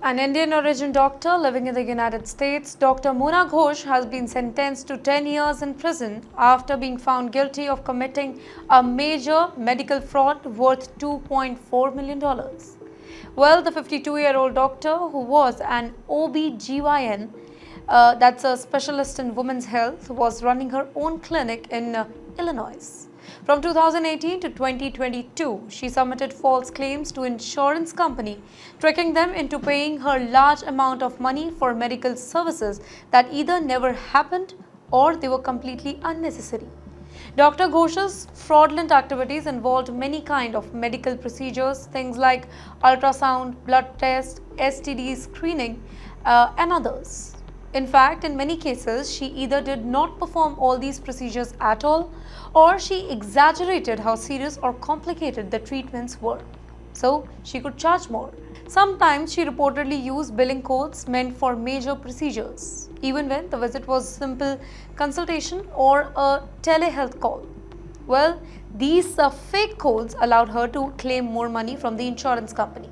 An Indian origin doctor living in the United States, Dr. Mona Ghosh has been sentenced to 10 years in prison after being found guilty of committing a major medical fraud worth $2.4 million. Well, the 52-year-old doctor, who was an OB-GYN, that's a specialist in women's health, was running her own clinic in Illinois. From 2018 to 2022, she submitted false claims to insurance company, tricking them into paying her large amount of money for medical services that either never happened or they were completely unnecessary. Dr. Ghosh's fraudulent activities involved many kinds of medical procedures, things like ultrasound, blood test, STD screening, and others. In fact, in many cases, she either did not perform all these procedures at all, or she exaggerated how serious or complicated the treatments were, so she could charge more. Sometimes she reportedly used billing codes meant for major procedures, even when the visit was simple consultation or a telehealth call. Well, these fake codes allowed her to claim more money from the insurance company.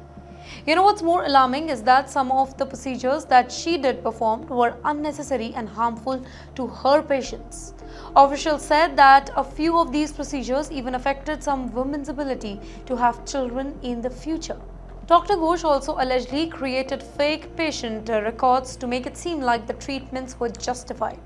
You know what's more alarming is that some of the procedures that she did perform were unnecessary and harmful to her patients. Officials said that a few of these procedures even affected some women's ability to have children in the future. Dr. Ghosh also allegedly created fake patient records to make it seem like the treatments were justified.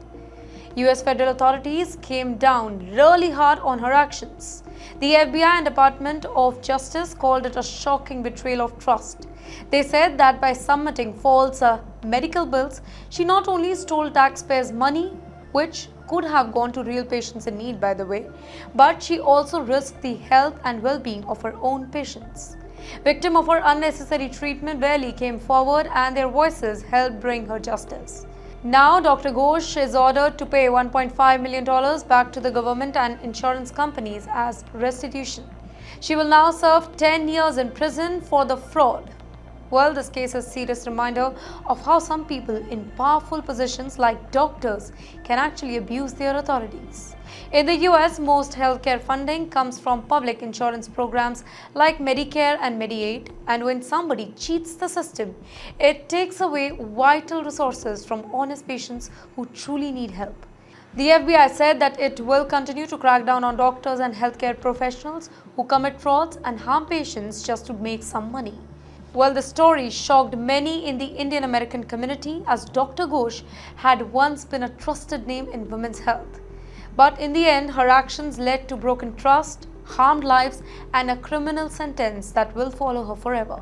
US federal authorities came down really hard on her actions. The FBI and Department of Justice called it a shocking betrayal of trust. They said that by submitting false medical bills, she not only stole taxpayers' money, which could have gone to real patients in need, by the way, but she also risked the health and well-being of her own patients. Victims of her unnecessary treatment rarely came forward, and their voices helped bring her justice. Now, Dr. Ghosh is ordered to pay $1.5 million back to the government and insurance companies as restitution. She will now serve 10 years in prison for the fraud. Well, this case is a serious reminder of how some people in powerful positions like doctors can actually abuse their authorities. In the US, most healthcare funding comes from public insurance programs like Medicare and Medicaid, and when somebody cheats the system, it takes away vital resources from honest patients who truly need help. The FBI said that it will continue to crack down on doctors and healthcare professionals who commit frauds and harm patients just to make some money. Well, the story shocked many in the Indian American community, as Dr. Ghosh had once been a trusted name in women's health. But in the end, her actions led to broken trust, harmed lives, and a criminal sentence that will follow her forever.